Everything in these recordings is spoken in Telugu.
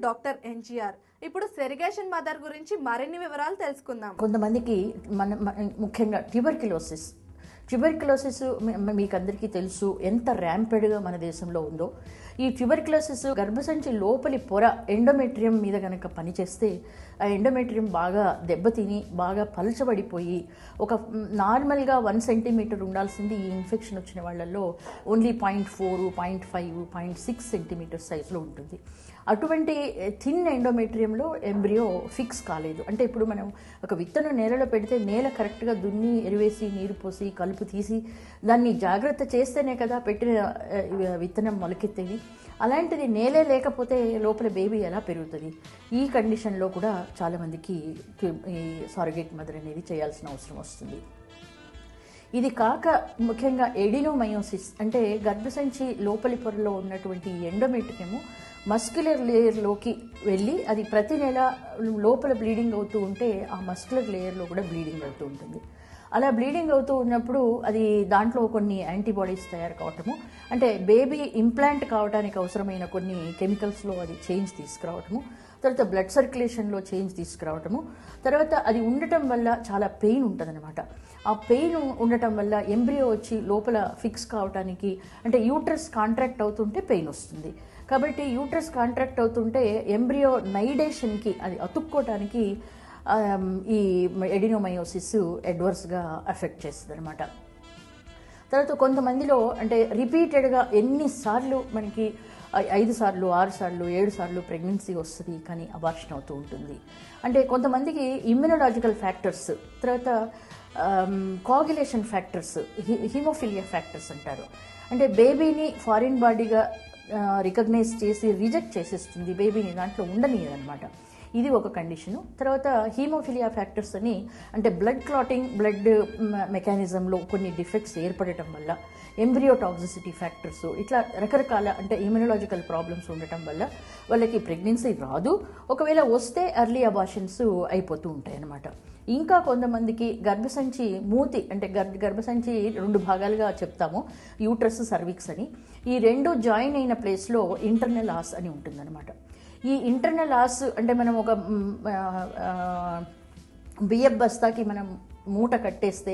Doctor NGR. ఇప్పుడు సెరిగేషన్ మదర్ గురించి మరిన్ని వివరాలు తెలుసుకుందాం. కొంతమందికి ముఖ్యంగా ట్యూబర్క్యులోసిస్ మీకు అందరికీ తెలుసు ఎంత ర్యాంపెడ్గా మన దేశంలో ఉందో. ఈ ట్యూబర్క్యులోసిస్ గర్భసంచి లోపలి పొర ఎండోమెట్రియం మీద కనుక పనిచేస్తే ఆ ఎండోమెట్రియం బాగా దెబ్బతిని బాగా పలచబడిపోయి ఒక నార్మల్గా 1 సెంటీమీటర్ ఉండాల్సింది ఈ ఇన్ఫెక్షన్ వచ్చిన వాళ్ళల్లో ఓన్లీ 0.4, 0.5, 0.6 సెంటీమీటర్ సైజులో ఉంటుంది. అటువంటి థిన్ ఎండోమెట్రియంలో ఎంబ్రియో ఫిక్స్ కాలేదు. అంటే ఇప్పుడు మనం ఒక విత్తనం నేలలో పెడితే నేల కరెక్ట్గా దున్ని ఎరువేసి నీరు పోసి కలుపు తీసి దాన్ని జాగ్రత్త చేస్తేనే కదా పెట్టిన విత్తనం మొలకెత్తేది. అలాంటిది నేలే లేకపోతే లోపల బేబీ ఎలా పెరుగుతుంది? ఈ కండిషన్లో కూడా చాలామందికి ఈ సరగేట్ మదర్ అనేది చేయాల్సిన అవసరం వస్తుంది. ఇది కాక ముఖ్యంగా ఎడినోమయోసిస్ అంటే గర్భసంచి లోపలి పొరలో ఉన్నటువంటి ఎండోమెట్రియం మస్క్యులర్ లేయర్లోకి వెళ్ళి అది ప్రతి నెల లోపల బ్లీడింగ్ అవుతూ ఉంటే ఆ మస్క్యులర్ లేయర్లో కూడా బ్లీడింగ్ అవుతూ ఉంటుంది. అలా బ్లీడింగ్ అవుతూ ఉన్నప్పుడు అది దాంట్లో కొన్ని యాంటీబాడీస్ తయారు కావటము, అంటే బేబీ ఇంప్లాంట్ కావడానికి అవసరమైన కొన్ని కెమికల్స్లో అది చేంజ్ తీసుకురావటము, తర్వాత బ్లడ్ సర్క్యులేషన్లో చేంజ్ తీసుకురావటము, తర్వాత అది ఉండటం వల్ల చాలా పెయిన్ ఉంటుందన్నమాట. ఆ పెయిన్ ఉండటం వల్ల ఎంబ్రియో వచ్చి లోపల ఫిక్స్ కావటానికి, అంటే యూట్రస్ కాంట్రాక్ట్ అవుతుంటే పెయిన్ వస్తుంది. కాబట్టి యూట్రస్ కాంట్రాక్ట్ అవుతుంటే ఎంబ్రియో నైడేషన్కి, అది అతుక్కోవటానికి ఈ ఎడినోమయోసిస్ అడ్వర్స్గా ఎఫెక్ట్ చేస్తుంది అనమాట. తర్వాత కొంతమందిలో అంటే రిపీటెడ్గా ఎన్నిసార్లు మనకి 5 సార్లు 6 సార్లు 7 సార్లు ప్రెగ్నెన్సీ వస్తుంది కానీ అబార్షన్ అవుతూ ఉంటుంది. అంటే కొంతమందికి ఇమ్యునలాజికల్ ఫ్యాక్టర్స్, తర్వాత కోఆగులేషన్ ఫ్యాక్టర్స్, హిమోఫిలియా ఫ్యాక్టర్స్ అంటారు. అంటే బేబీని ఫారిన్ బాడీగా రికగ్నైజ్ చేసి రిజెక్ట్ చేసేస్తుంది, బేబీని దాంట్లో ఉండనియదనమాట. ఇది ఒక కండిషను. తర్వాత హీమోఫిలియా ఫ్యాక్టర్స్ అని, అంటే బ్లడ్ క్లాటింగ్, బ్లడ్ మెకానిజంలో కొన్ని డిఫెక్ట్స్ ఏర్పడటం వల్ల, ఎంబ్రియో టాక్సిసిటీ ఫ్యాక్టర్స్, ఇట్లా రకరకాల అంటే ఇమ్యునలాజికల్ ప్రాబ్లమ్స్ ఉండటం వల్ల వాళ్ళకి ప్రెగ్నెన్సీ రాదు. ఒకవేళ వస్తే ఎర్లీ అబార్షన్స్ అయిపోతూ ఉంటాయి అన్నమాట. ఇంకా కొంతమందికి గర్భసంచి మూతి, అంటే గర్భసంచి 2 భాగాలుగా చెప్తాము, యూట్రస్, సర్విక్స్ అని. ఈ 2 జాయిన్ అయిన ప్లేస్లో ఇంటర్నల్ ఆస్ అని ఉంటుందన్నమాట. ఈ ఇంటర్నల్ ఆస్ అంటే మనం ఒక బియ్యం బస్తాకి మనం మూట కట్టేస్తే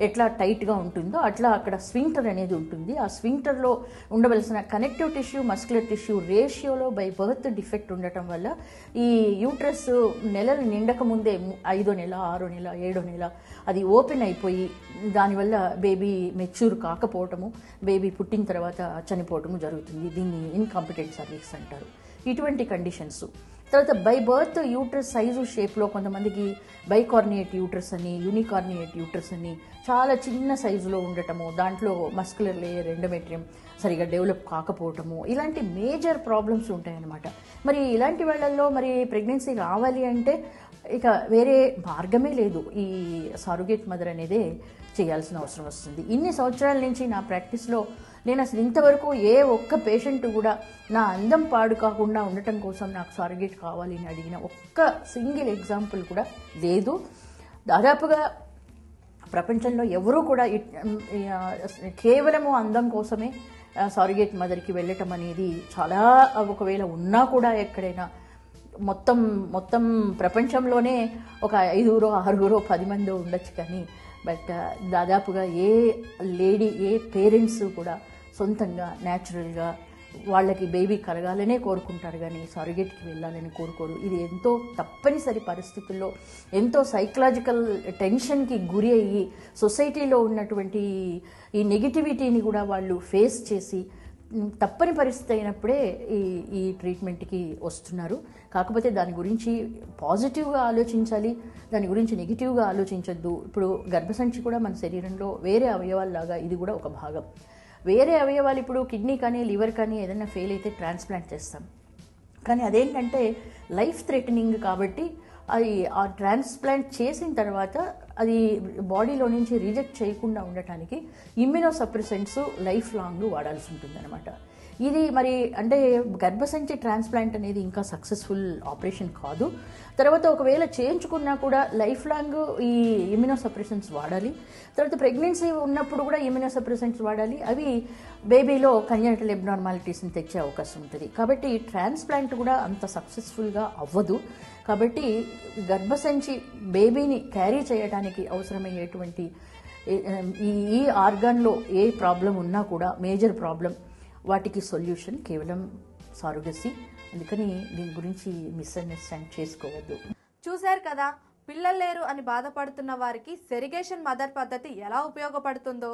ఎట్లా టైట్గా ఉంటుందో అట్లా అక్కడ స్వింక్టర్ అనేది ఉంటుంది. ఆ స్వింక్టర్లో ఉండవలసిన కనెక్టివ్ టిష్యూ, మస్కులర్ టిష్యూ రేషియోలో బై బర్త్ డిఫెక్ట్ ఉండటం వల్ల ఈ యూట్రస్ నెలలు నిండక ముందే 5వ నెల, 6వ నెల, 7వ నెల అది ఓపెన్ అయిపోయి దానివల్ల బేబీ మెచ్యూర్ కాకపోవటము, బేబీ పుట్టిన తర్వాత చనిపోవటము జరుగుతుంది. దీన్ని ఇన్కాంపిటెంట్ సర్వీక్స్ అంటారు. ఇటువంటి కండిషన్స్. తర్వాత బై బర్త్ యూట్రస్ సైజు షేప్లో కొంతమందికి బైకార్నియేట్ యూట్రస్ అని, యూనికార్నియేట్ యూట్రస్ అని చాలా చిన్న సైజులో ఉండటము, దాంట్లో మస్కులర్ లేయర్, ఎండోమెట్రియం సరిగా డెవలప్ కాకపోవటము, ఇలాంటి మేజర్ ప్రాబ్లమ్స్ ఉంటాయన్నమాట. మరి ఇలాంటి వాళ్ళల్లో మరి ప్రెగ్నెన్సీ రావాలి అంటే ఇక వేరే మార్గమే లేదు, ఈ సరగేట్ మదర్ అనేదే చేయాల్సిన అవసరం వస్తుంది. ఇన్ని సంవత్సరాల నుంచి నా ప్రాక్టీస్లో నేను అసలు ఇంతవరకు ఏ ఒక్క పేషెంట్ కూడా నా అందం పాడు కాకుండా ఉండటం కోసం నాకు సరగేట్ కావాలి అని అడిగిన ఒక్క సింగిల్ ఎగ్జాంపుల్ కూడా లేదు. దాదాపుగా ప్రపంచంలో ఎవరూ కూడా కేవలము అందం కోసమే సరగేట్ మదర్కి వెళ్ళటం అనేది చాలా, ఒకవేళ ఉన్నా కూడా ఎక్కడైనా మొత్తం ప్రపంచంలోనే ఒక 5, 6, 10 మంది ఉండొచ్చు. కానీ బట్ దాదాపుగా ఏ లేడీ, ఏ పేరెంట్స్ కూడా సొంతంగా న్యాచురల్గా వాళ్ళకి బేబీ కలగాలనే కోరుకుంటారు కానీ సరగేట్కి వెళ్ళాలని కోరుకోరు. ఇది ఎంతో తప్పనిసరి పరిస్థితుల్లో, ఎంతో సైకలాజికల్ టెన్షన్కి గురి అయ్యి సొసైటీలో ఉన్నటువంటి ఈ నెగిటివిటీని కూడా వాళ్ళు ఫేస్ చేసి తప్పని పరిస్థితి అయినప్పుడే ఈ ట్రీట్మెంట్కి వస్తున్నారు. కాకపోతే దాని గురించి పాజిటివ్గా ఆలోచించాలి, దాని గురించి నెగిటివ్గా ఆలోచించొద్దు. ఇప్పుడు గర్భసంచి కూడా మన శరీరంలో వేరే అవయవాల్లాగా ఇది కూడా ఒక భాగం. వేరే అవయవాలు ఇప్పుడు కిడ్నీ కానీ లివర్ కానీ ఏదైనా ఫెయిల్ అయితే ట్రాన్స్ప్లాంట్ చేస్తాం. కానీ అదేంటంటే లైఫ్ థ్రెటనింగ్ కాబట్టి అది ఆ ట్రాన్స్ప్లాంట్ చేసిన తర్వాత అది బాడీలో నుంచి రిజెక్ట్ చేయకుండా ఉండటానికి ఇమ్యూనోసప్రెసెంట్స్ లైఫ్ లాంగ్ వాడాల్సి ఉంటుంది అనమాట. ఇది మరి అంటే గర్భసంచి ట్రాన్స్ప్లాంట్ అనేది ఇంకా సక్సెస్ఫుల్ ఆపరేషన్ కాదు. తర్వాత ఒకవేళ చేయించుకున్నా కూడా లైఫ్ లాంగ్ ఈ ఇమ్యూనోసప్రెసెంట్స్ వాడాలి. తర్వాత ప్రెగ్నెన్సీ ఉన్నప్పుడు కూడా ఇమ్యూనోసప్రెసెంట్స్ వాడాలి. అవి బేబీలో కంజెనిటల్ అబ్నార్మాలిటీస్ని తెచ్చే అవకాశం ఉంటుంది. కాబట్టి ట్రాన్స్ప్లాంట్ కూడా అంత సక్సెస్ఫుల్గా అవ్వదు. కాబట్టి గర్భసంచి బేబీని క్యారీ చేయడానికి అవసరమయ్యేటువంటి ఈ ఆర్గాన్లో ఏ ప్రాబ్లం ఉన్నా కూడా మేజర్ ప్రాబ్లం, వాటికి సొల్యూషన్ కేవలం సారోగసీ. అందుకని దీని గురించి మిస్అండర్స్టాండ్ చేసుకోవద్దు. చూశారు కదా, పిల్లలు లేరు అని బాధపడుతున్న వారికి సెరిగేషన్ మదర్ పద్ధతి ఎలా ఉపయోగపడుతుందో.